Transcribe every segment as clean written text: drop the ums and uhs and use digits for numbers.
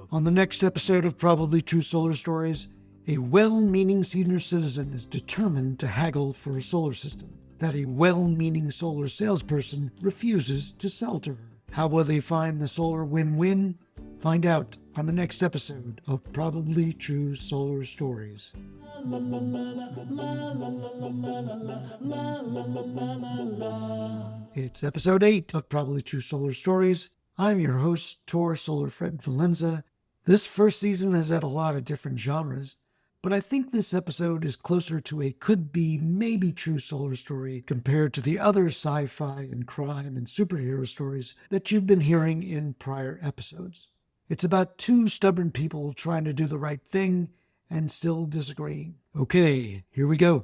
On the next episode of Probably True Solar Stories, a well-meaning senior citizen is determined to haggle for a solar system that a well-meaning solar salesperson refuses to sell to her. How will they find the solar win-win? Find out on the next episode of Probably True Solar Stories. It's episode 8 of Probably True Solar Stories. I'm your host, Tor Solar Fred Valenza. This first season has had a lot of different genres, but I think this episode is closer to a could-be, maybe true solar story compared to the other sci-fi and crime and superhero stories that you've been hearing in prior episodes. It's about two stubborn people trying to do the right thing and still disagreeing. Okay, here we go.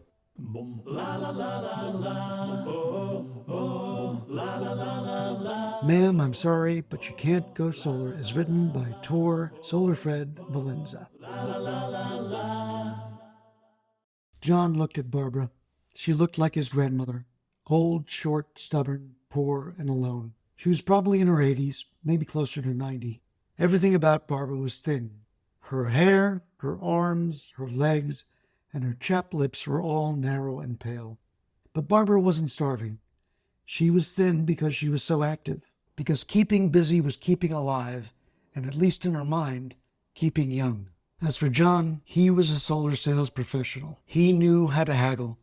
Ma'am, I'm sorry, but you can't go solar is written by Tor Solar Fred Valenza. John looked at Barbara. She looked like his grandmother. Old, short, stubborn, poor, and alone. She was probably in her 80s, maybe closer to 90. Everything about Barbara was thin. Her hair, her arms, her legs, and her chapped lips were all narrow and pale. But Barbara wasn't starving. She was thin because she was so active, because keeping busy was keeping alive, and at least in her mind, keeping young. As for John, he was a solar sales professional. He knew how to haggle,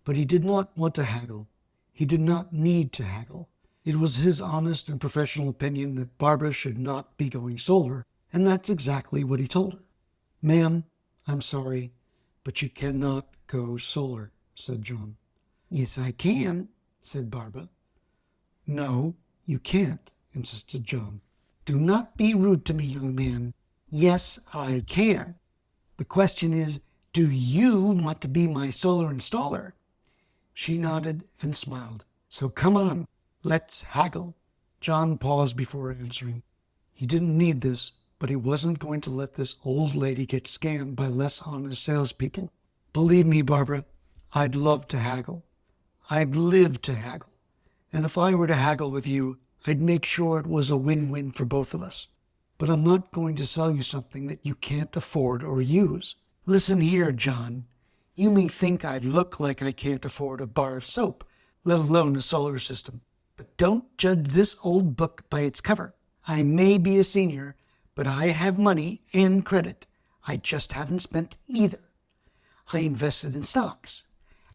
but he did not want to haggle. He did not need to haggle. It was his honest and professional opinion that Barbara should not be going solar, and that's exactly what he told her. Ma'am, I'm sorry, but you cannot go solar, said John. Yes, I can, said Barbara. No, you can't, insisted John. Do not be rude to me, young man. Yes, I can. The question is, do you want to be my solar installer? She nodded and smiled. So come on, let's haggle. John paused before answering. He didn't need this, but he wasn't going to let this old lady get scammed by less honest salespeople. Believe me, Barbara, I'd love to haggle. I'd live to haggle. And if I were to haggle with you, I'd make sure it was a win-win for both of us. But I'm not going to sell you something that you can't afford or use. Listen here, John. You may think I look like I can't afford a bar of soap, let alone a solar system. But don't judge this old book by its cover. I may be a senior, but I have money and credit. I just haven't spent either. I invested in stocks.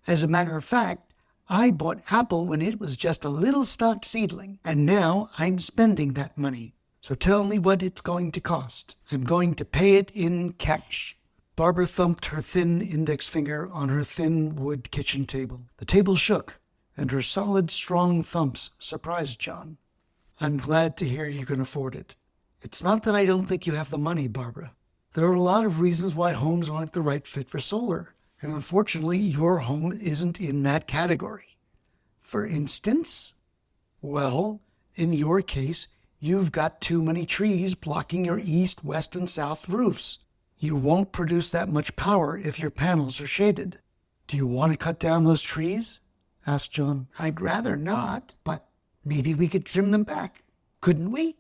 As a matter of fact, I bought Apple when it was just a little stock seedling, and now I'm spending that money. So tell me what it's going to cost. I'm going to pay it in cash. Barbara thumped her thin index finger on her thin wood kitchen table. The table shook, and her solid, strong thumps surprised John. I'm glad to hear you can afford it. It's not that I don't think you have the money, Barbara. There are a lot of reasons why homes aren't the right fit for solar, and unfortunately, your home isn't in that category. For instance? Well, in your case, you've got too many trees blocking your east, west, and south roofs. You won't produce that much power if your panels are shaded. Do you want to cut down those trees? Asked John. I'd rather not, but maybe we could trim them back. Couldn't we?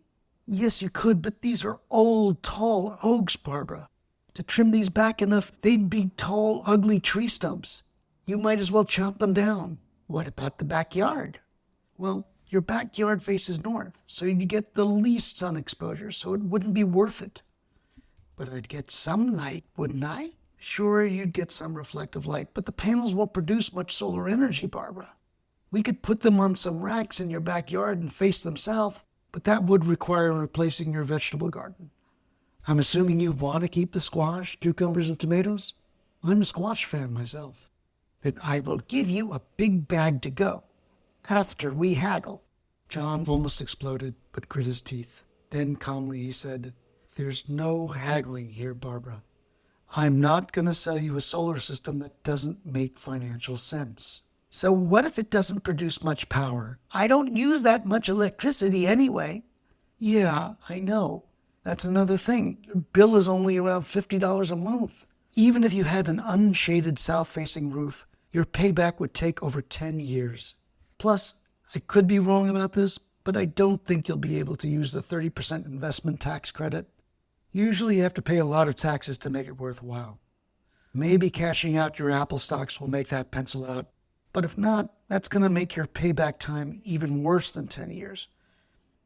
Yes, you could, but these are old, tall oaks, Barbara. To trim these back enough, they'd be tall, ugly tree stumps. You might as well chop them down. What about the backyard? Well, your backyard faces north, so you'd get the least sun exposure, so it wouldn't be worth it. But I'd get some light, wouldn't I? Sure, you'd get some reflective light, but the panels won't produce much solar energy, Barbara. We could put them on some racks in your backyard and face them south, but that would require replacing your vegetable garden. I'm assuming you want to keep the squash, cucumbers, and tomatoes? I'm a squash fan myself. Then I will give you a big bag to go. After we haggle. John almost exploded, but grit his teeth. Then calmly he said, There's no haggling here, Barbara. I'm not going to sell you a solar system that doesn't make financial sense. So what if it doesn't produce much power? I don't use that much electricity anyway. Yeah, I know. That's another thing. Your bill is only around $50 a month. Even if you had an unshaded south-facing roof, your payback would take over 10 years. Plus, I could be wrong about this, but I don't think you'll be able to use the 30% investment tax credit. Usually you have to pay a lot of taxes to make it worthwhile. Maybe cashing out your Apple stocks will make that pencil out. But if not, that's going to make your payback time even worse than 10 years.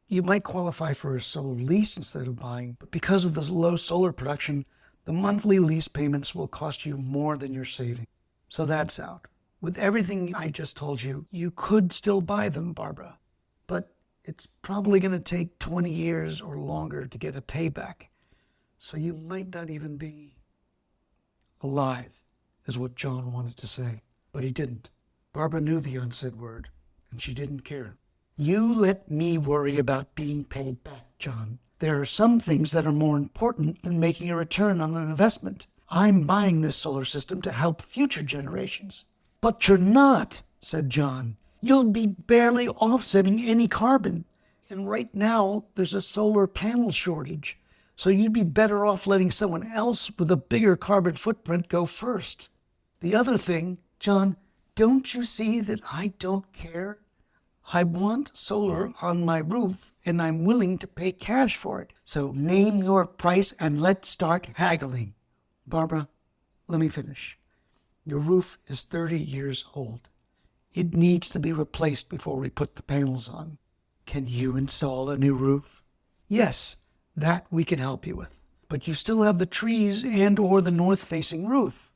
You might qualify for a solar lease instead of buying, but because of this low solar production, the monthly lease payments will cost you more than you're saving. So that's out. With everything I just told you, you could still buy them, Barbara. But it's probably going to take 20 years or longer to get a payback. So you might not even be alive, is what John wanted to say. But he didn't. Barbara knew the unsaid word, and she didn't care. You let me worry about being paid back, John. There are some things that are more important than making a return on an investment. I'm buying this solar system to help future generations. But you're not, said John. You'll be barely offsetting any carbon. And right now, there's a solar panel shortage. So you'd be better off letting someone else with a bigger carbon footprint go first. The other thing, John, don't you see that I don't care? I want solar on my roof, and I'm willing to pay cash for it. So name your price and let's start haggling. Barbara, let me finish. Your roof is 30 years old. It needs to be replaced before we put the panels on. Can you install a new roof? Yes, that we can help you with. But you still have the trees and or the north-facing roof.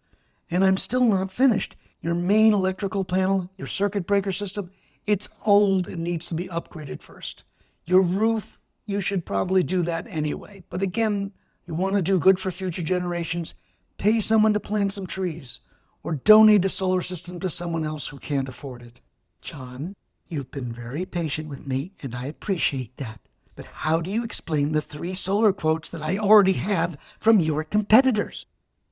And I'm still not finished. Your main electrical panel, your circuit breaker system, it's old and needs to be upgraded first. Your roof, you should probably do that anyway. But again, you want to do good for future generations, pay someone to plant some trees, or donate a solar system to someone else who can't afford it. John, you've been very patient with me, and I appreciate that. But how do you explain the 3 solar quotes that I already have from your competitors?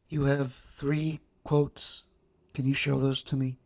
You have 3 quotes. Can you show those to me?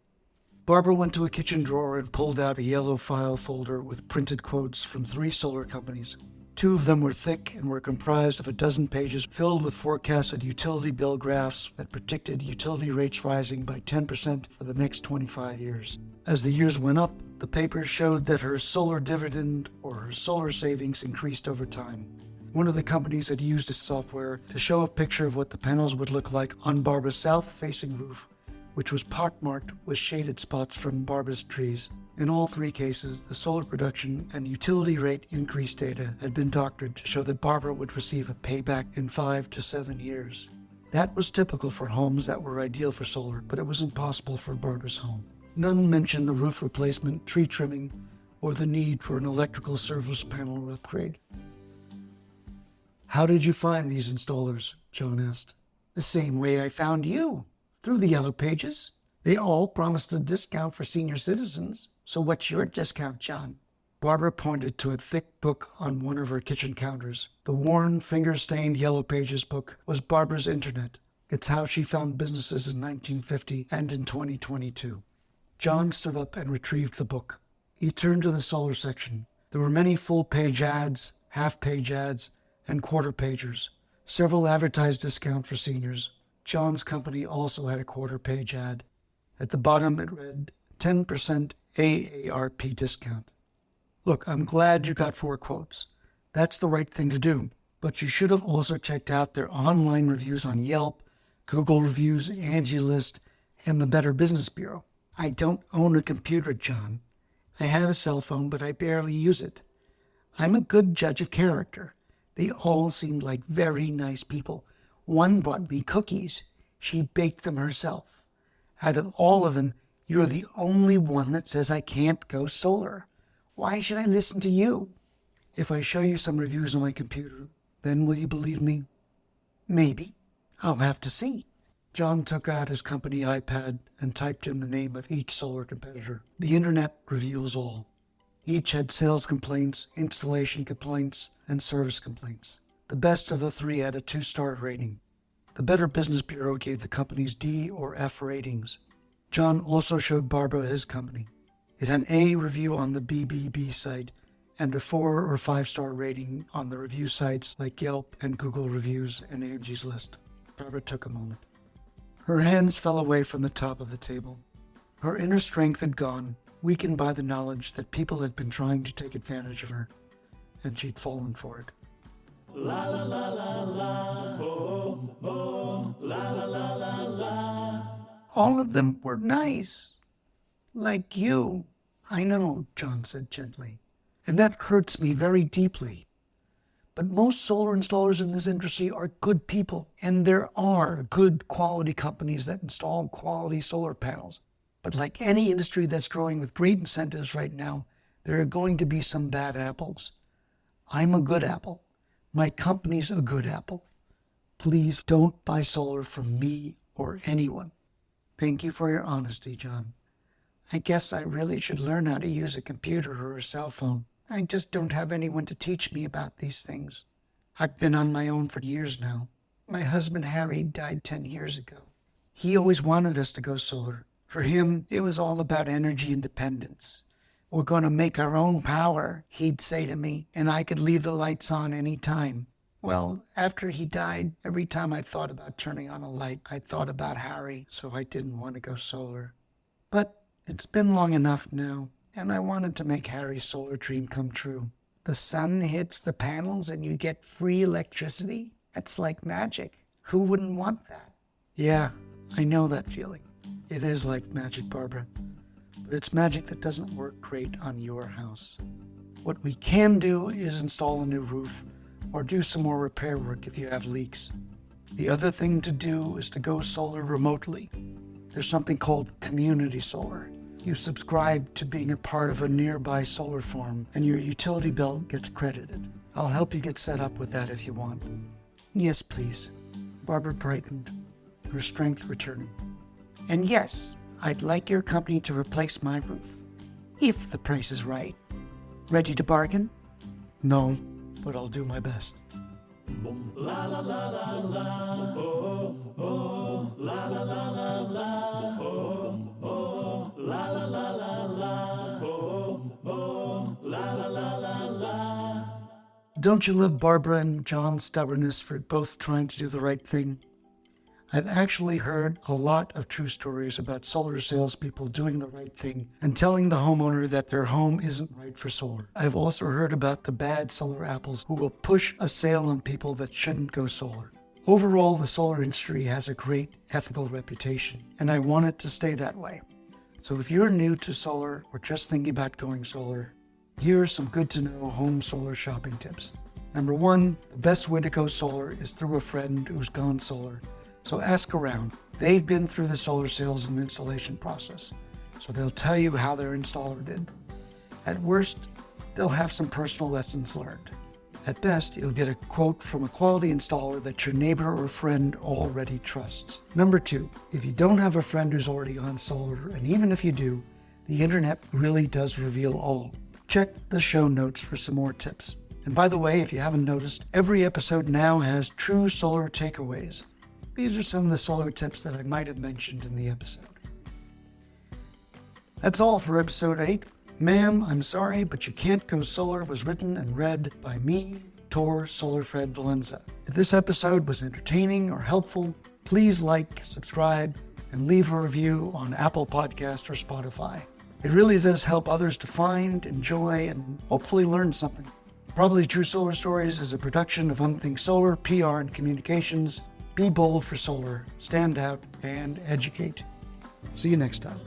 Barbara went to a kitchen drawer and pulled out a yellow file folder with printed quotes from 3 solar companies. 2 of them were thick and were comprised of a dozen pages filled with forecasted utility bill graphs that predicted utility rates rising by 10% for the next 25 years. As the years went up, the papers showed that her solar dividend or her solar savings increased over time. One of the companies had used a software to show a picture of what the panels would look like on Barbara's south-facing roof, which was pockmarked with shaded spots from Barbara's trees. In all 3 cases, the solar production and utility rate increase data had been doctored to show that Barbara would receive a payback in 5 to 7 years. That was typical for homes that were ideal for solar, but it was impossible for Barbara's home. None mentioned the roof replacement, tree trimming, or the need for an electrical service panel upgrade. How did you find these installers? John asked. The same way I found you. Through the yellow pages. They all promised a discount for senior citizens. So what's your discount, John? Barbara pointed to a thick book on one of her kitchen counters. The worn, finger-stained yellow pages book was Barbara's internet. It's how she found businesses in 1950 and in 2022. John stood up and retrieved the book. He turned to the solar section. There were many full-page ads, half-page ads, and quarter-pagers. Several advertised discount for seniors. John's company also had a quarter-page ad. At the bottom it read, 10% AARP discount. Look, I'm glad you got 4 quotes. That's the right thing to do. But you should have also checked out their online reviews on Yelp, Google Reviews, Angie List, and the Better Business Bureau. I don't own a computer, John. I have a cell phone, but I barely use it. I'm a good judge of character. They all seemed like very nice people. One brought me cookies. She baked them herself. Out of all of them, you're the only one that says I can't go solar. Why should I listen to you? If I show you some reviews on my computer, then will you believe me? Maybe. I'll have to see. John took out his company iPad and typed in the name of each solar competitor. The internet reveals all. Each had sales complaints, installation complaints, and service complaints. The best of the 3 had a 2-star rating. The Better Business Bureau gave the companies D or F ratings. John also showed Barbara his company. It had an A review on the BBB site and a 4 or 5-star rating on the review sites like Yelp and Google Reviews and Angie's List. Barbara took a moment. Her hands fell away from the top of the table. Her inner strength had gone, weakened by the knowledge that people had been trying to take advantage of her, and she'd fallen for it. La la la la la, oh, oh, la la la la la. All of them were nice. Like you. I know, John said gently. And that hurts me very deeply. But most solar installers in this industry are good people, and there are good quality companies that install quality solar panels. But like any industry that's growing with great incentives right now, there are going to be some bad apples. I'm a good apple. My company's a good apple. Please don't buy solar from me or anyone. Thank you for your honesty, John. I guess I really should learn how to use a computer or a cell phone. I just don't have anyone to teach me about these things. I've been on my own for years now. My husband Harry died 10 years ago. He always wanted us to go solar. For him, it was all about energy independence. We're going to make our own power, he'd say to me, and I could leave the lights on any time. Well, after he died, every time I thought about turning on a light, I thought about Harry, so I didn't want to go solar. But it's been long enough now, and I wanted to make Harry's solar dream come true. The sun hits the panels and you get free electricity? That's like magic. Who wouldn't want that? Yeah, I know that feeling. It is like magic, Barbara. But it's magic that doesn't work great on your house. What we can do is install a new roof or do some more repair work if you have leaks. The other thing to do is to go solar remotely. There's something called community solar. You subscribe to being a part of a nearby solar farm and your utility bill gets credited. I'll help you get set up with that if you want. Yes, please. Barbara brightened, her strength returning. And yes, I'd like your company to replace my roof, if the price is right. Ready to bargain? No, but I'll do my best. La la la la la, oh, oh, la la la la la, oh, oh, la la la la la, oh, oh, la la la la la. Don't you love Barbara and John's stubbornness for both trying to do the right thing? I've actually heard a lot of true stories about solar salespeople doing the right thing and telling the homeowner that their home isn't right for solar. I've also heard about the bad solar apples who will push a sale on people that shouldn't go solar. Overall, the solar industry has a great ethical reputation, and I want it to stay that way. So if you're new to solar or just thinking about going solar, here are some good-to-know home solar shopping tips. Number 1, the best way to go solar is through a friend who's gone solar. So ask around. They've been through the solar sales and installation process, so they'll tell you how their installer did. At worst, they'll have some personal lessons learned. At best, you'll get a quote from a quality installer that your neighbor or friend already trusts. Number 2, if you don't have a friend who's already on solar, and even if you do, the internet really does reveal all. Check the show notes for some more tips. And by the way, if you haven't noticed, every episode now has true solar takeaways. These are some of the solar tips that I might have mentioned in the episode. That's all for episode 8. Ma'am, I'm sorry, but You Can't Go Solar was written and read by me, Tor Solarfred Valenza. If this episode was entertaining or helpful, please like, subscribe, and leave a review on Apple Podcast or Spotify. It really does help others to find, enjoy, and hopefully learn something. Probably True Solar Stories is a production of Unthink Solar, PR, and Communications. Be bold for solar, stand out, and educate. See you next time.